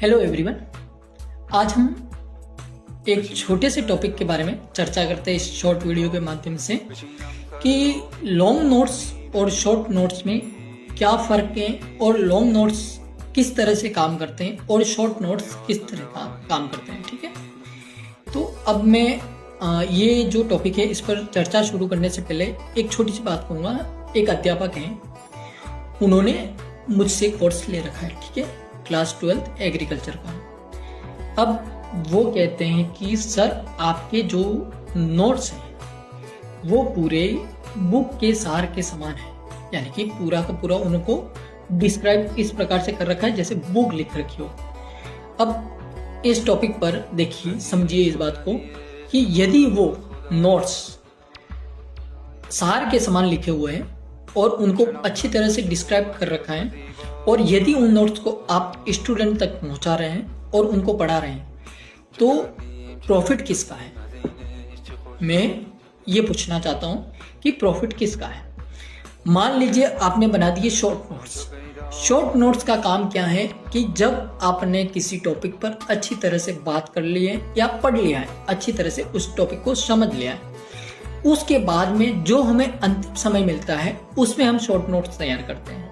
Hello everyone, आज हम एक छोटे से टॉपिक के बारे में चर्चा करते हैं इस शॉर्ट वीडियो के माध्यम से कि लॉन्ग नोट्स और शॉर्ट नोट्स में क्या फ़र्क है और लॉन्ग नोट्स किस तरह से काम करते हैं और शॉर्ट नोट्स किस तरह का काम करते हैं। ठीक है, तो अब मैं ये जो टॉपिक है इस पर चर्चा शुरू करने से पहले एक छोटी सी बात कहूँगा। एक अध्यापक हैं, उन्होंने मुझसे कोर्स ले रखा है, ठीक है, क्लास 12 एग्रीकल्चर का। अब वो कहते हैं कि सर आपके जो नोट्स हैं वो पूरे बुक के सार के समान है, यानी कि पूरा का पूरा उनको डिस्क्राइब इस प्रकार से कर रखा है जैसे बुक लिख रखी हो। अब इस टॉपिक पर देखिए, समझिए इस बात को कि यदि वो नोट्स सार के समान लिखे हुए हैं और उनको अच्छी तरह से डिस्क्राइब कर रखा है और यदि उन नोट्स को आप स्टूडेंट तक पहुंचा रहे हैं और उनको पढ़ा रहे हैं तो प्रॉफिट किसका है? मैं ये पूछना चाहता हूं कि प्रॉफिट किसका है। मान लीजिए आपने बना दिए शॉर्ट नोट्स। शॉर्ट नोट्स का काम क्या है कि जब आपने किसी टॉपिक पर अच्छी तरह से बात कर ली है या पढ़ लिया है, अच्छी तरह से उस टॉपिक को समझ लिया है, उसके बाद में जो हमें अंतिम समय मिलता है उसमें हम शॉर्ट नोट्स तैयार करते हैं,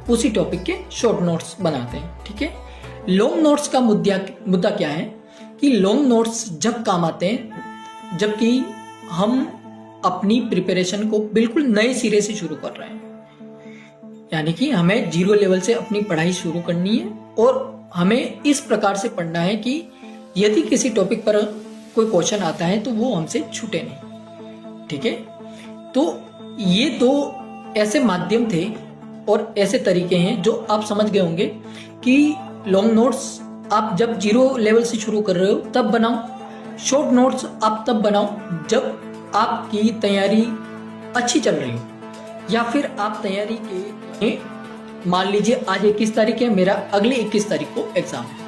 उसी टॉपिक के शॉर्ट नोट्स बनाते हैं। ठीक है, लॉन्ग नोट्स का मुद्दा क्या है कि लॉन्ग नोट्स जब काम आते हैं जबकि हम अपनी प्रिपरेशन को बिल्कुल नए सिरे से शुरू कर रहे हैं, यानी कि हमें 0 लेवल से अपनी पढ़ाई शुरू करनी है और हमें इस प्रकार से पढ़ना है कि यदि किसी टॉपिक पर कोई क्वेश्चन आता है तो वो हमसे छूटे नहीं। ठीक है, तो ये दो ऐसे माध्यम थे और ऐसे तरीके हैं जो आप समझ गए होंगे कि लॉन्ग नोट्स आप जब 0 लेवल से शुरू कर रहे हो तब बनाओ, शॉर्ट नोट्स आप तब बनाओ जब आपकी तैयारी अच्छी चल रही हो या फिर आप तैयारी के, मान लीजिए आज 21 तारीख है, मेरा अगली 21 तारीख को एग्जाम है,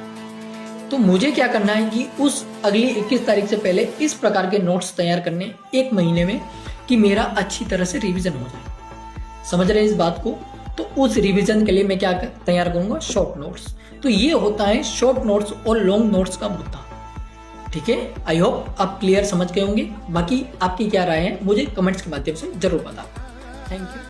तो मुझे क्या करना है कि उस अगली 21 तारीख से पहले इस प्रकार के नोट्स तैयार करने 1 महीने में कि मेरा अच्छी तरह से रिवीजन हो जाए। समझ रहे हैं इस बात को? तो उस रिवीजन के लिए मैं क्या तैयार करूंगा? Short notes. तो ये होता है शॉर्ट नोट्स और लॉन्ग नोट्स का मुद्दा। ठीक है, आई होप आप क्लियर समझ गए होंगे। बाकी आपकी क्या राय है मुझे कमेंट्स के माध्यम से जरूर बताओ। Thank you.